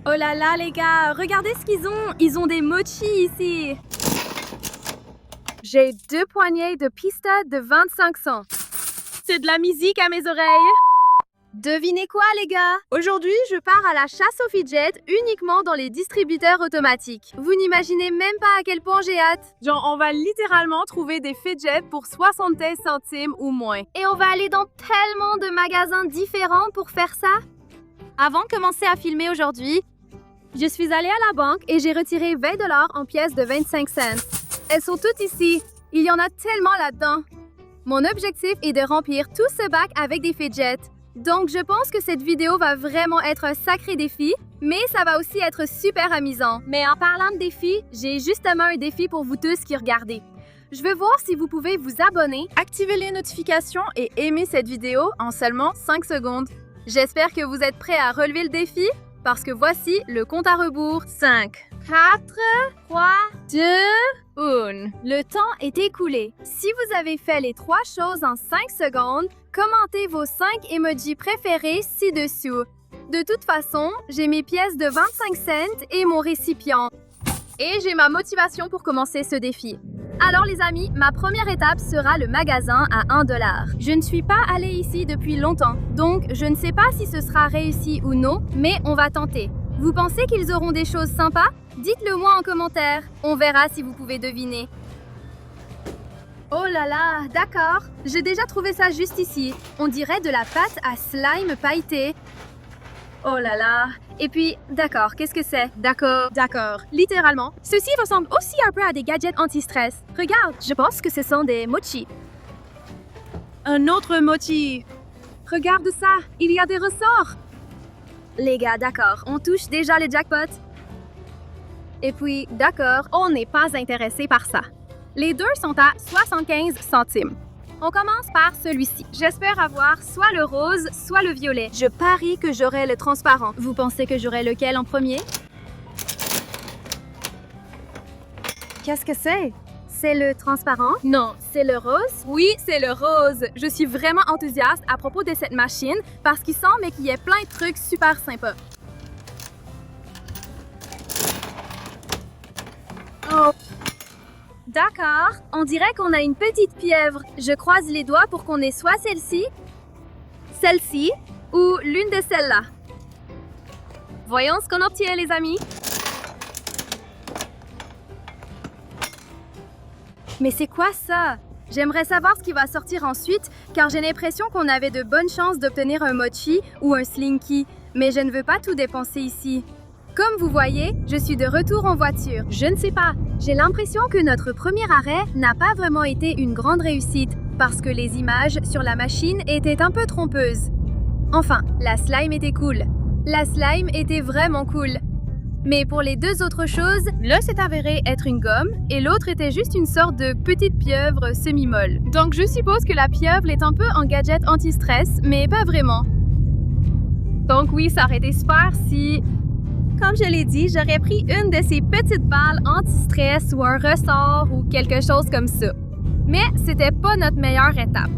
Oh là là les gars, regardez ce qu'ils ont. Ils ont des mochis ici. J'ai 2 poignées de pista de 25 cents. C'est de la musique à mes oreilles. Devinez quoi les gars? Aujourd'hui, je pars à la chasse aux fidgets uniquement dans les distributeurs automatiques. Vous n'imaginez même pas à quel point j'ai hâte. Genre, on va littéralement trouver des fidgets pour 73 centimes ou moins. Et on va aller dans tellement de magasins différents pour faire ça. Avant de commencer à filmer aujourd'hui, je suis allée à la banque et j'ai retiré 20 $ en pièces de 25 cents. Elles sont toutes ici. Il y en a tellement là-dedans. Mon objectif est de remplir tout ce bac avec des fidgets. Donc, je pense que cette vidéo va vraiment être un sacré défi, mais ça va aussi être super amusant. Mais en parlant de défi, j'ai justement un défi pour vous tous qui regardez. Je veux voir si vous pouvez vous abonner, activer les notifications et aimer cette vidéo en seulement 5 secondes. J'espère que vous êtes prêts à relever le défi, parce que voici le compte à rebours. 5, 4, 3, 2, 1. Le temps est écoulé. Si vous avez fait les 3 choses en 5 secondes, commentez vos 5 emojis préférés ci-dessous. De toute façon, j'ai mes pièces de 25 cents et mon récipient. Et j'ai ma motivation pour commencer ce défi. Alors les amis, ma première étape sera le magasin à 1 $. Je ne suis pas allée ici depuis longtemps, donc je ne sais pas si ce sera réussi ou non, mais on va tenter. Vous pensez qu'ils auront des choses sympas? Dites-le moi en commentaire. On verra si vous pouvez deviner. Oh là là, d'accord. J'ai déjà trouvé ça juste ici. On dirait de la pâte à slime pailleté. Oh là là. Et puis, d'accord, qu'est-ce que c'est? D'accord. Littéralement, ceci ressemble aussi un peu à des gadgets anti-stress. Regarde, je pense que ce sont des mochis. Un autre mochi. Regarde ça, il y a des ressorts. Les gars, d'accord, on touche déjà le jackpot. Et puis, d'accord, on n'est pas intéressé par ça. Les deux sont à 75 centimes. On commence par celui-ci. J'espère avoir soit le rose, soit le violet. Je parie que j'aurai le transparent. Vous pensez que j'aurai lequel en premier? Qu'est-ce que c'est? C'est le transparent? Non, c'est le rose? Oui, c'est le rose. Je suis vraiment enthousiaste à propos de cette machine parce qu'il semble qu'il y ait plein de trucs super sympas. Oh. D'accord, on dirait qu'on a une petite pieuvre. Je croise les doigts pour qu'on ait soit celle-ci ou l'une de celles-là. Voyons ce qu'on obtient, les amis. Mais c'est quoi ça? J'aimerais savoir ce qui va sortir ensuite, car j'ai l'impression qu'on avait de bonnes chances d'obtenir un mochi ou un slinky, mais je ne veux pas tout dépenser ici. Comme vous voyez, je suis de retour en voiture. Je ne sais pas, j'ai l'impression que notre premier arrêt n'a pas vraiment été une grande réussite parce que les images sur la machine étaient un peu trompeuses. Enfin, la slime était cool. La slime était vraiment cool. Mais pour les deux autres choses, l'un s'est avéré être une gomme et l'autre était juste une sorte de petite pieuvre semi-molle. Donc je suppose que la pieuvre est un peu un gadget anti-stress, mais pas vraiment. Donc oui, ça aurait été super si... Comme je l'ai dit, j'aurais pris une de ces petites balles anti-stress ou un ressort ou quelque chose comme ça. Mais c'était pas notre meilleure étape.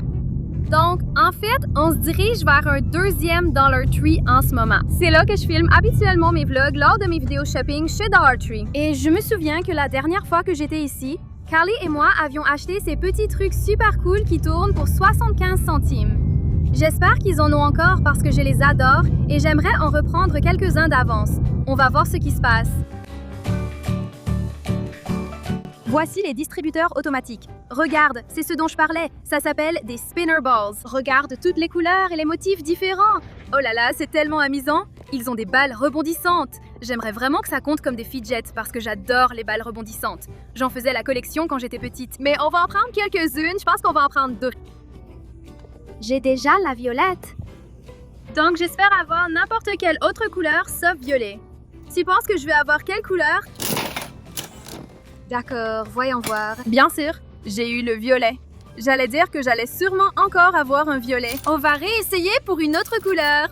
Donc, en fait, on se dirige vers un deuxième Dollar Tree en ce moment. C'est là que je filme habituellement mes vlogs lors de mes vidéos shopping chez Dollar Tree. Et je me souviens que la dernière fois que j'étais ici, Carly et moi avions acheté ces petits trucs super cool qui tournent pour 75 centimes. J'espère qu'ils en ont encore parce que je les adore et j'aimerais en reprendre quelques-uns d'avance. On va voir ce qui se passe. Voici les distributeurs automatiques. Regarde, c'est ce dont je parlais. Ça s'appelle des spinner balls. Regarde toutes les couleurs et les motifs différents. Oh là là, c'est tellement amusant. Ils ont des balles rebondissantes. J'aimerais vraiment que ça compte comme des fidgets parce que j'adore les balles rebondissantes. J'en faisais la collection quand j'étais petite. Mais on va en prendre quelques-unes. Je pense qu'on va en prendre 2. J'ai déjà la violette. Donc j'espère avoir n'importe quelle autre couleur sauf violet. Tu penses que je vais avoir quelle couleur? D'accord, voyons voir. Bien sûr, j'ai eu le violet. J'allais dire que j'allais sûrement encore avoir un violet. On va réessayer pour une autre couleur.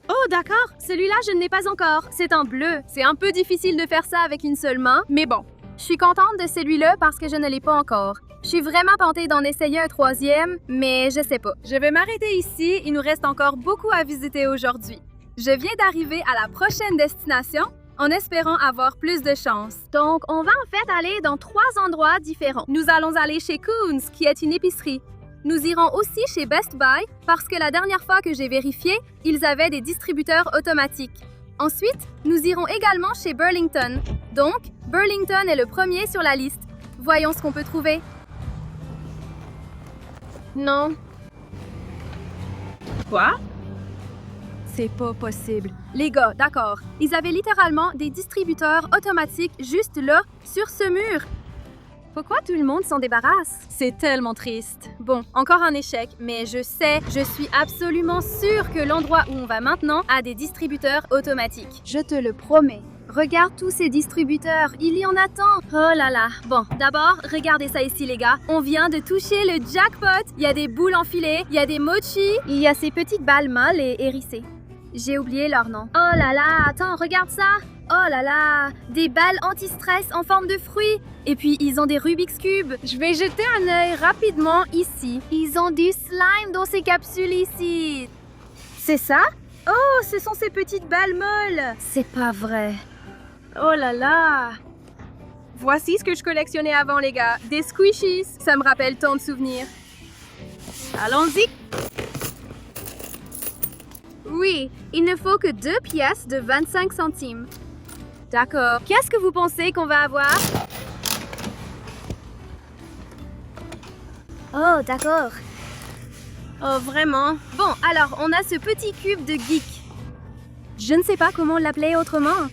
Oh d'accord, celui-là je ne l'ai pas encore. C'est en bleu. C'est un peu difficile de faire ça avec une seule main, mais bon. Je suis contente de celui-là parce que je ne l'ai pas encore. Je suis vraiment tentée d'en essayer un troisième, mais je sais pas. Je vais m'arrêter ici, il nous reste encore beaucoup à visiter aujourd'hui. Je viens d'arriver à la prochaine destination en espérant avoir plus de chance. Donc, on va en fait aller dans 3 endroits différents. Nous allons aller chez Koons, qui est une épicerie. Nous irons aussi chez Best Buy parce que la dernière fois que j'ai vérifié, ils avaient des distributeurs automatiques. Ensuite, nous irons également chez Burlington. Donc, Burlington est le premier sur la liste. Voyons ce qu'on peut trouver. Non. Quoi? C'est pas possible. Les gars, d'accord. Ils avaient littéralement des distributeurs automatiques juste là, sur ce mur. Pourquoi tout le monde s'en débarrasse? C'est tellement triste. Bon, encore un échec, mais je suis absolument sûre que l'endroit où on va maintenant a des distributeurs automatiques. Je te le promets. Regarde tous ces distributeurs, il y en a tant! Oh là là! Bon, d'abord, regardez ça ici les gars. On vient de toucher le jackpot! Il y a des boules enfilées, il y a des mochis, il y a ces petites balles molles et hérissées. J'ai oublié leur nom. Oh là là! Attends, regarde ça! Oh là là! Des balles anti-stress en forme de fruits! Et puis, ils ont des Rubik's Cube. Je vais jeter un œil rapidement ici. Ils ont du slime dans ces capsules ici. C'est ça? Oh, ce sont ces petites balles molles! C'est pas vrai. Oh là là! Voici ce que je collectionnais avant, les gars. Des squishies. Ça me rappelle tant de souvenirs. Allons-y! Oui, il ne faut que 2 pièces de 25 centimes. D'accord. Qu'est-ce que vous pensez qu'on va avoir? Oh, d'accord. Oh, vraiment? Bon, alors, on a ce petit cube de geek. Je ne sais pas comment l'appeler autrement.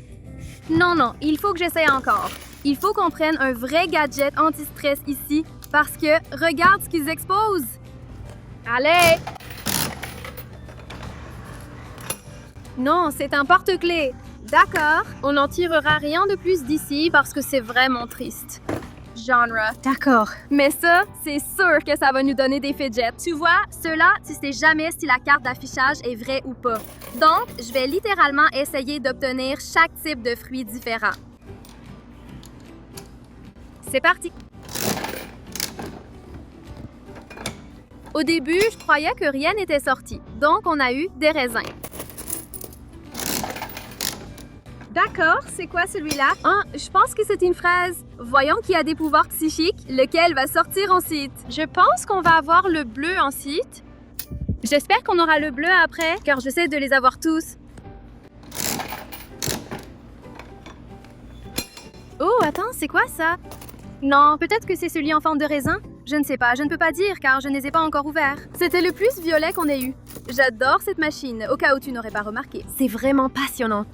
Non, il faut que j'essaie encore. Il faut qu'on prenne un vrai gadget anti-stress ici, parce que regarde ce qu'ils exposent. Allez! Non, c'est un porte-clés. D'accord, on n'en tirera rien de plus d'ici parce que c'est vraiment triste. Genre. D'accord. Mais ça, c'est sûr que ça va nous donner des fidgets. Tu vois, ceux-là, tu sais jamais si la carte d'affichage est vraie ou pas. Donc, je vais littéralement essayer d'obtenir chaque type de fruits différent. C'est parti! Au début, je croyais que rien n'était sorti. Donc, on a eu des raisins. D'accord, c'est quoi celui-là? Je pense que c'est une fraise. Voyons qui a des pouvoirs psychiques, lequel va sortir ensuite. Je pense qu'on va avoir le bleu ensuite. J'espère qu'on aura le bleu après, car j'essaie de les avoir tous. Oh, attends, c'est quoi ça? Non, peut-être que c'est celui en forme de raisin? Je ne sais pas, je ne peux pas dire car je ne les ai pas encore ouverts. C'était le plus violet qu'on ait eu. J'adore cette machine, au cas où tu n'aurais pas remarqué. C'est vraiment passionnant.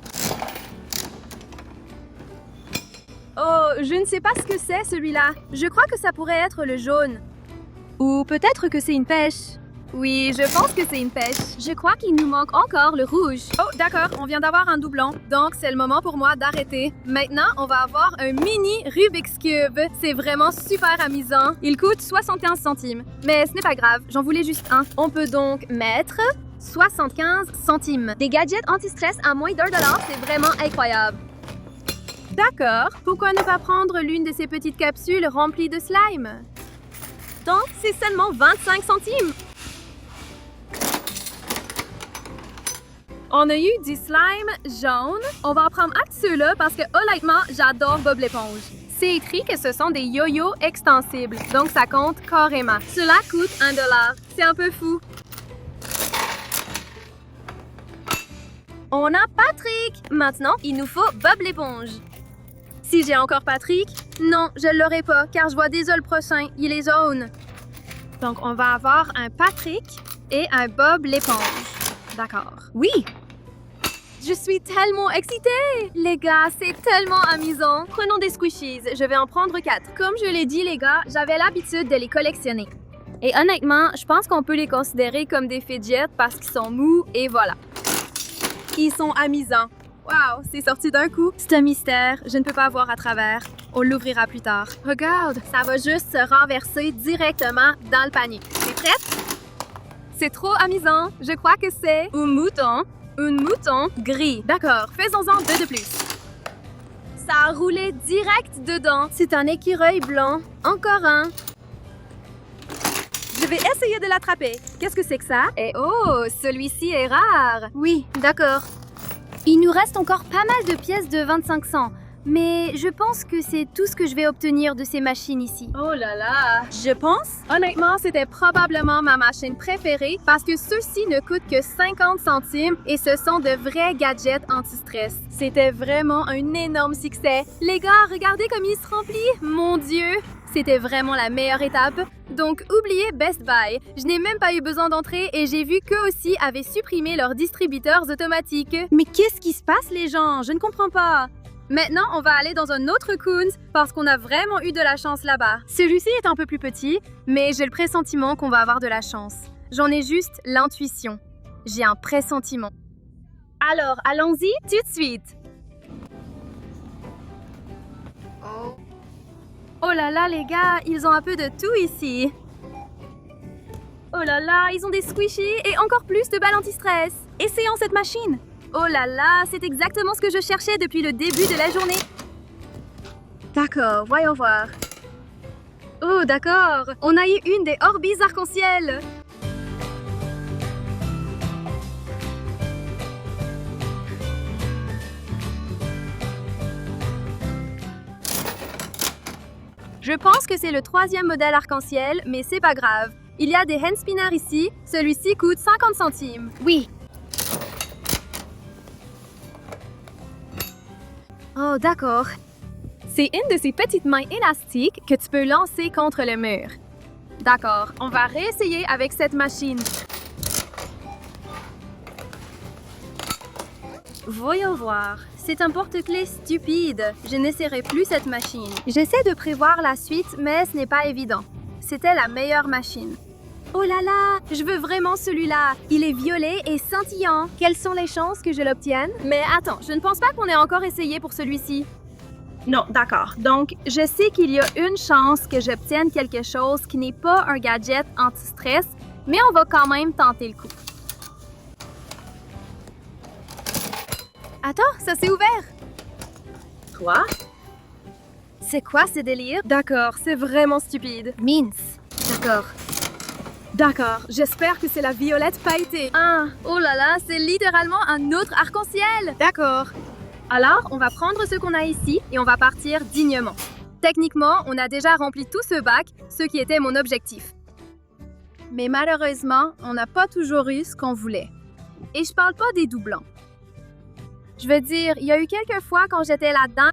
Oh, je ne sais pas ce que c'est celui-là. Je crois que ça pourrait être le jaune. Ou peut-être que c'est une pêche. Oui, je pense que c'est une pêche. Je crois qu'il nous manque encore le rouge. Oh, d'accord, on vient d'avoir un doublon. Donc, c'est le moment pour moi d'arrêter. Maintenant, on va avoir un mini Rubik's Cube. C'est vraiment super amusant. Il coûte 75 centimes. Mais ce n'est pas grave, j'en voulais juste un. On peut donc mettre 75 centimes. Des gadgets anti-stress à moins d'1 $, c'est vraiment incroyable. D'accord, pourquoi ne pas prendre l'une de ces petites capsules remplies de slime? Donc, c'est seulement 25 centimes. On a eu du slime jaune. On va en prendre un de ceux-là parce que, honnêtement, j'adore Bob l'éponge. C'est écrit que ce sont des yo-yo extensibles, donc ça compte carrément. Cela coûte 1 $. C'est un peu fou. On a Patrick! Maintenant, il nous faut Bob l'éponge. Si j'ai encore Patrick, non, je ne l'aurai pas, car je vois déjà le prochain, il est jaune. Donc, on va avoir un Patrick et un Bob l'éponge. D'accord. Oui! Je suis tellement excitée! Les gars, c'est tellement amusant. Prenons des squishies, je vais en prendre 4. Comme je l'ai dit, les gars, j'avais l'habitude de les collectionner. Et honnêtement, je pense qu'on peut les considérer comme des fidgets parce qu'ils sont mous et voilà. Ils sont amusants. Wow, c'est sorti d'un coup. C'est un mystère, je ne peux pas voir à travers. On l'ouvrira plus tard. Regarde, ça va juste se renverser directement dans le panier. T'es prête? C'est trop amusant. Je crois que c'est un mouton gris. D'accord, faisons-en 2 de plus. Ça a roulé direct dedans. C'est un écureuil blanc. Encore un. vais essayer de l'attraper. Qu'est-ce que c'est que ça? Et oh, celui-ci est rare. Oui, d'accord. Il nous reste encore pas mal de pièces de 2500. Mais je pense que c'est tout ce que je vais obtenir de ces machines ici. Oh là là! Je pense? Honnêtement, c'était probablement ma machine préférée parce que ceux-ci ne coûtent que 50 centimes et ce sont de vrais gadgets anti-stress. C'était vraiment un énorme succès. Les gars, regardez comme il se remplit! Mon Dieu! C'était vraiment la meilleure étape. Donc, oubliez Best Buy. Je n'ai même pas eu besoin d'entrer et j'ai vu qu'eux aussi avaient supprimé leurs distributeurs automatiques. Mais qu'est-ce qui se passe, les gens? Je ne comprends pas. Maintenant, on va aller dans un autre Koons parce qu'on a vraiment eu de la chance là-bas. Celui-ci est un peu plus petit, mais j'ai le pressentiment qu'on va avoir de la chance. J'en ai juste l'intuition. J'ai un pressentiment. Alors, allons-y tout de suite. Oh là là, les gars, ils ont un peu de tout ici. Oh là là, ils ont des squishies et encore plus de balles anti-stress. Essayons cette machine. Oh là là, c'est exactement ce que je cherchais depuis le début de la journée. D'accord, voyons voir. Oh, d'accord. On a eu une des Orbeez arc-en-ciel. Je pense que c'est le 3e modèle arc-en-ciel, mais c'est pas grave. Il y a des hand spinners ici. Celui-ci coûte 50 centimes. Oui. Oh, d'accord. C'est une de ces petites mains élastiques que tu peux lancer contre le mur. D'accord, on va réessayer avec cette machine. Voyons voir. C'est un porte-clés stupide. Je n'essaierai plus cette machine. J'essaie de prévoir la suite, mais ce n'est pas évident. C'était la meilleure machine. Oh là là, je veux vraiment celui-là. Il est violet et scintillant. Quelles sont les chances que je l'obtienne? Mais attends, je ne pense pas qu'on ait encore essayé pour celui-ci. Non, d'accord. Donc, je sais qu'il y a une chance que j'obtienne quelque chose qui n'est pas un gadget anti-stress, mais on va quand même tenter le coup. Attends, ça s'est ouvert! Quoi? C'est quoi ce délire? D'accord, c'est vraiment stupide. Mince. D'accord. D'accord, j'espère que c'est la violette pailletée. Ah, oh là là, c'est littéralement un autre arc-en-ciel. D'accord. Alors, on va prendre ce qu'on a ici et on va partir dignement. Techniquement, on a déjà rempli tout ce bac, ce qui était mon objectif. Mais malheureusement, on n'a pas toujours eu ce qu'on voulait. Et je parle pas des doublons. Je veux dire, il y a eu quelques fois quand j'étais là-dedans,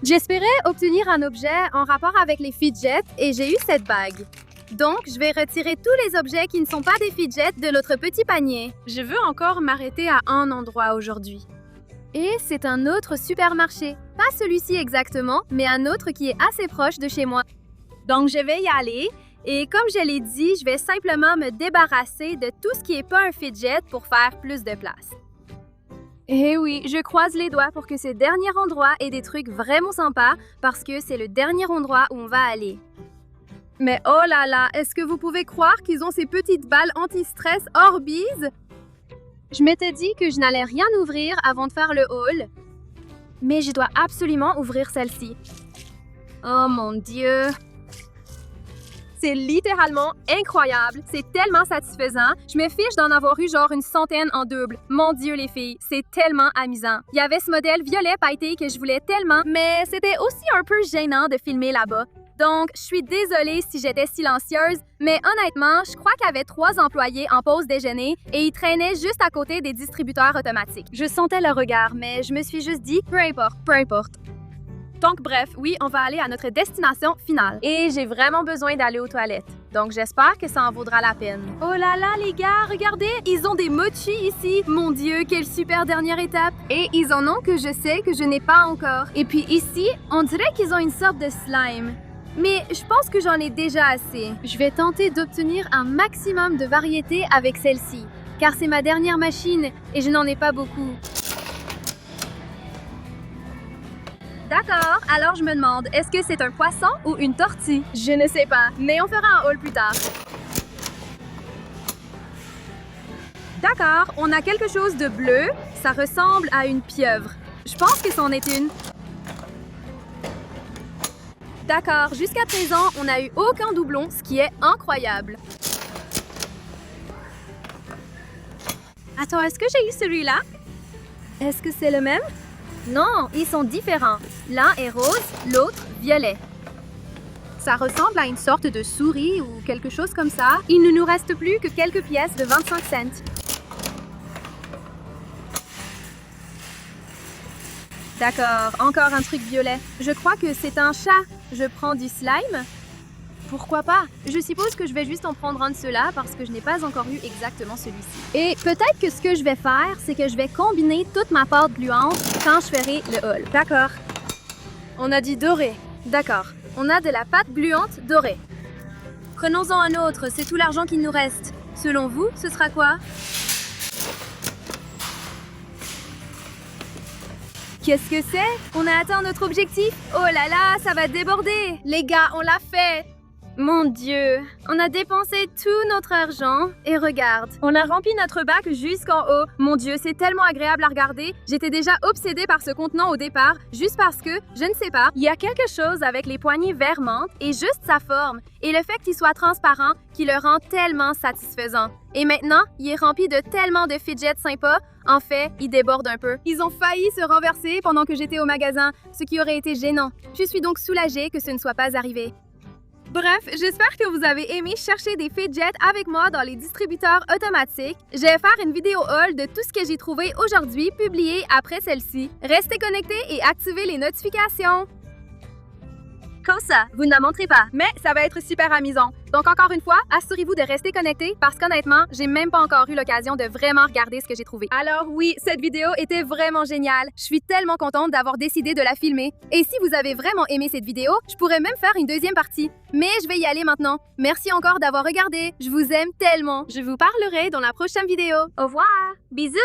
j'espérais obtenir un objet en rapport avec les fidgets et j'ai eu cette bague. Donc, je vais retirer tous les objets qui ne sont pas des fidgets de notre petit panier. Je veux encore m'arrêter à un endroit aujourd'hui. Et c'est un autre supermarché. Pas celui-ci exactement, mais un autre qui est assez proche de chez moi. Donc, je vais y aller. Et comme je l'ai dit, je vais simplement me débarrasser de tout ce qui n'est pas un fidget pour faire plus de place. Eh oui, je croise les doigts pour que ce dernier endroit ait des trucs vraiment sympas parce que c'est le dernier endroit où on va aller. Mais oh là là, est-ce que vous pouvez croire qu'ils ont ces petites balles anti-stress Orbeez? Je m'étais dit que je n'allais rien ouvrir avant de faire le haul. Mais je dois absolument ouvrir celle-ci. Oh mon Dieu! C'est littéralement incroyable. C'est tellement satisfaisant. Je me fiche d'en avoir eu genre une centaine en double. Mon Dieu, les filles, c'est tellement amusant. Il y avait ce modèle violet pailleté que je voulais tellement, mais c'était aussi un peu gênant de filmer là-bas. Donc, je suis désolée si j'étais silencieuse, mais honnêtement, je crois qu'il y avait 3 employés en pause déjeuner et ils traînaient juste à côté des distributeurs automatiques. Je sentais leur regard, mais je me suis juste dit, peu importe, peu importe. Donc bref, oui, on va aller à notre destination finale. Et j'ai vraiment besoin d'aller aux toilettes. Donc j'espère que ça en vaudra la peine. Oh là là, les gars, regardez, ils ont des mochis ici. Mon Dieu, quelle super dernière étape. Et ils en ont que je sais que je n'ai pas encore. Et puis ici, on dirait qu'ils ont une sorte de slime. Mais je pense que j'en ai déjà assez. Je vais tenter d'obtenir un maximum de variété avec celle-ci, car c'est ma dernière machine et je n'en ai pas beaucoup. D'accord, alors je me demande, est-ce que c'est un poisson ou une tortue? Je ne sais pas, mais on fera un haul plus tard. D'accord, on a quelque chose de bleu, ça ressemble à une pieuvre. Je pense que c'en est une. D'accord, jusqu'à présent, on n'a eu aucun doublon, ce qui est incroyable. Attends, est-ce que j'ai eu celui-là? Est-ce que c'est le même? Non, ils sont différents. L'un est rose, l'autre violet. Ça ressemble à une sorte de souris ou quelque chose comme ça. Il ne nous reste plus que quelques pièces de 25 cents. D'accord, encore un truc violet. Je crois que c'est un chat. Je prends du slime? Pourquoi pas? Je suppose que je vais juste en prendre un de ceux-là parce que je n'ai pas encore eu exactement celui-ci. Et peut-être que ce que je vais faire, c'est que je vais combiner toute ma pâte gluante quand je ferai le haul. D'accord. On a dit doré. D'accord. On a de la pâte gluante dorée. Prenons-en un autre, c'est tout l'argent qu'il nous reste. Selon vous, ce sera quoi? Qu'est-ce que c'est? On a atteint notre objectif? Oh là là, ça va déborder! Les gars, on l'a fait! Mon Dieu, on a dépensé tout notre argent et regarde, on a rempli notre bac jusqu'en haut. Mon Dieu, c'est tellement agréable à regarder. J'étais déjà obsédée par ce contenant au départ, juste parce que, je ne sais pas, il y a quelque chose avec les poignées vermantes et juste sa forme et le fait qu'il soit transparent qui le rend tellement satisfaisant. Et maintenant, il est rempli de tellement de fidgets sympas. En fait, il déborde un peu. Ils ont failli se renverser pendant que j'étais au magasin, ce qui aurait été gênant. Je suis donc soulagée que ce ne soit pas arrivé. Bref, j'espère que vous avez aimé chercher des fidgets avec moi dans les distributeurs automatiques. Je vais faire une vidéo haul de tout ce que j'ai trouvé aujourd'hui, publiée après celle-ci. Restez connectés et activez les notifications. Comme ça, vous ne la montrez pas. Mais ça va être super amusant. Donc encore une fois, assurez-vous de rester connectés parce qu'honnêtement, j'ai même pas encore eu l'occasion de vraiment regarder ce que j'ai trouvé. Alors oui, cette vidéo était vraiment géniale. Je suis tellement contente d'avoir décidé de la filmer. Et si vous avez vraiment aimé cette vidéo, je pourrais même faire une deuxième partie. Mais je vais y aller maintenant. Merci encore d'avoir regardé. Je vous aime tellement. Je vous parlerai dans la prochaine vidéo. Au revoir. Bisous.